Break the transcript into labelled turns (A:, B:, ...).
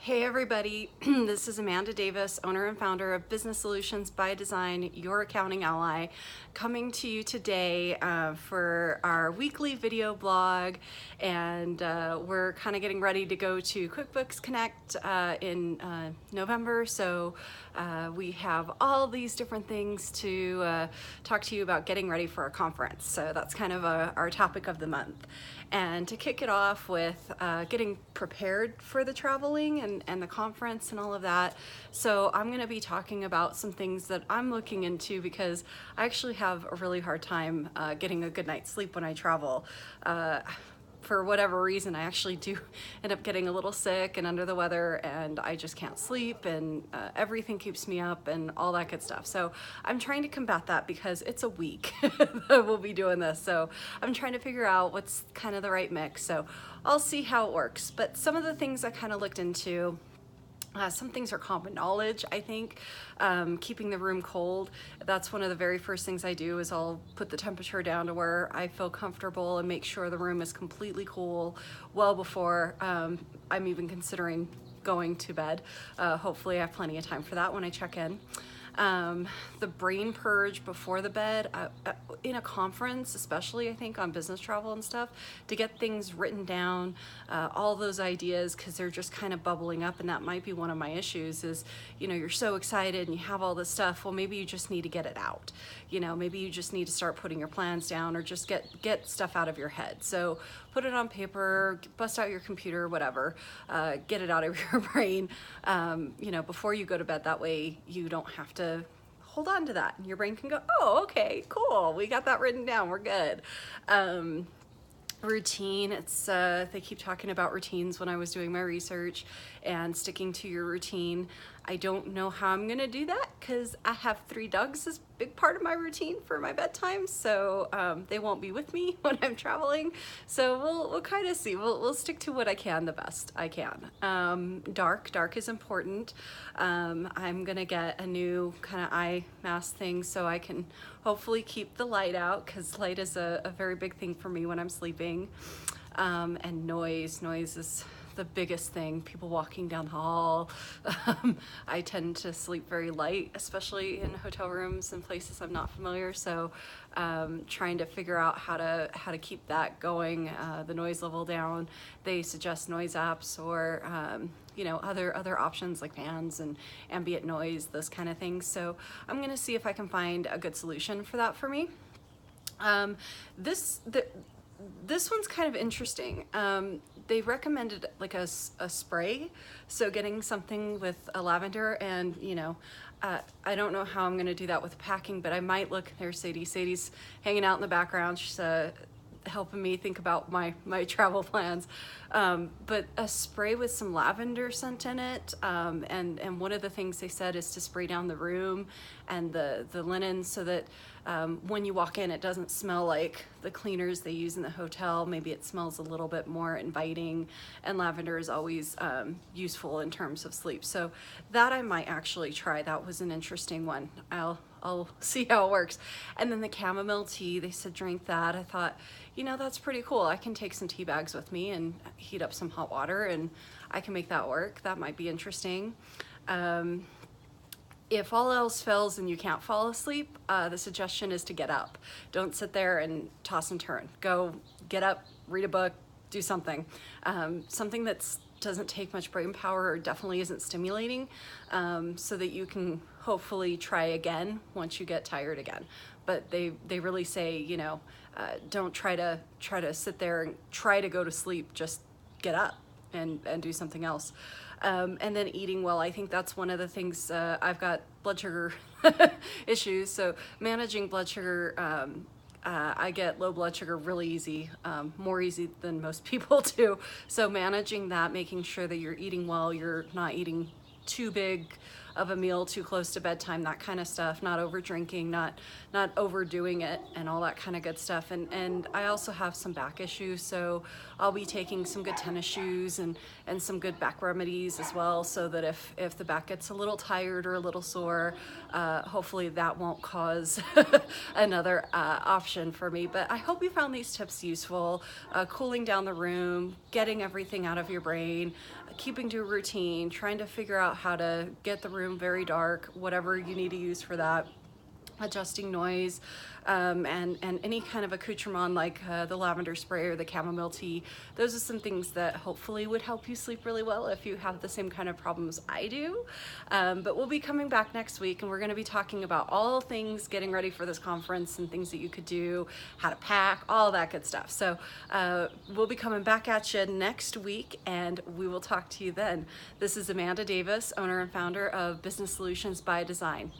A: Hey everybody, this is Amanda Davis, owner and founder of Business Solutions by Design, your accounting ally, coming to you today for our weekly video blog. And we're kind of getting ready to go to QuickBooks Connect in November. So we have all these different things to talk to you about getting ready for a conference. So that's kind of our topic of the month. And to kick it off with getting prepared for the traveling and the conference and all of that. So I'm going to be talking about some things that I'm looking into because I actually have a really hard time getting a good night's sleep when I travel. For whatever reason, I actually do end up getting a little sick and under the weather, and I just can't sleep, and everything keeps me up and all that good stuff. So I'm trying to combat that because it's a week that we'll be doing this. So I'm trying to figure out what's kind of the right mix. So I'll see how it works. But some of the things I kind of looked into, some things are common knowledge, I think. Keeping the room cold, that's one of the very first things I do is I'll put the temperature down to where I feel comfortable and make sure the room is completely cool well before I'm even considering going to bed. Hopefully I have plenty of time for that when I check in. The brain purge before the bed in a conference, especially I think on business travel and stuff, to get things written down, all those ideas, because they're just kind of bubbling up. And that might be one of my issues is, you know, you're so excited and you have all this stuff. Well, maybe you just need to get it out. You know, maybe you just need to start putting your plans down or just get stuff out of your head. So put it on paper, bust out your computer, whatever, get it out of your brain, you know, before you go to bed. That way you don't have to hold on to that. Your brain can go, oh, okay, cool. We got that written down. We're good. Routine. It's they keep talking about routines when I was doing my research and sticking to your routine. I don't know how I'm gonna do that because I have 3 dogs as a big part of my routine for my bedtime, so they won't be with me when I'm traveling. So we'll kind of see. We'll stick to what I can the best I can. Dark is important. I'm gonna get a new kind of eye mask thing so I can hopefully keep the light out, because light is a very big thing for me when I'm sleeping. And noise is the biggest thing. People walking down the hall. I tend to sleep very light, especially in hotel rooms and places I'm not familiar. So trying to figure out how to keep that going, the noise level down. They suggest noise apps or you know, other options like fans and ambient noise, those kind of things. So I'm gonna see if I can find a good solution for that for me. This one's kind of interesting. They recommended like a spray, so getting something with a lavender, and you know, I don't know how I'm gonna do that with packing, but I might look. There's Sadie. Sadie's hanging out in the background. She's helping me think about my travel plans. But a spray with some lavender scent in it, and one of the things they said is to spray down the room and the linen so that when you walk in, it doesn't smell like the cleaners they use in the hotel. Maybe it smells a little bit more inviting, and lavender is always useful in terms of sleep. So that I might actually try. That was an interesting one. I'll see how it works. And then the chamomile tea, they said drink that. I thought, you know, that's pretty cool. I can take some tea bags with me and heat up some hot water, and I can make that work. That might be interesting. If all else fails and you can't fall asleep, the suggestion is to get up. Don't sit there and toss and turn. Go get up, read a book, do something. Something that doesn't take much brain power or definitely isn't stimulating, so that you can hopefully try again once you get tired again. But they really say, you know, don't try to sit there and try to go to sleep. Just get up and do something else. And then eating well. I think that's one of the things. I've got blood sugar issues, so managing blood sugar. I get low blood sugar really easy, more easy than most people do. So managing that, making sure that you're eating well, you're not eating too big of a meal too close to bedtime, that kind of stuff, not over drinking, not overdoing it, and all that kind of good stuff. And I also have some back issues, so I'll be taking some good tennis shoes and some good back remedies as well, so that if the back gets a little tired or a little sore, hopefully that won't cause another option for me. But I hope you found these tips useful. Cooling down the room, getting everything out of your brain, keeping to a routine, trying to figure out how to get the room very dark, whatever you need to use for that, adjusting noise, and any kind of accoutrement like the lavender spray or the chamomile tea. Those are some things that hopefully would help you sleep really well if you have the same kind of problems I do. But we'll be coming back next week, and we're going to be talking about all things getting ready for this conference and things that you could do, how to pack, all that good stuff. So we'll be coming back at you next week, and we will talk to you then. This is Amanda Davis, owner and founder of Business Solutions by Design.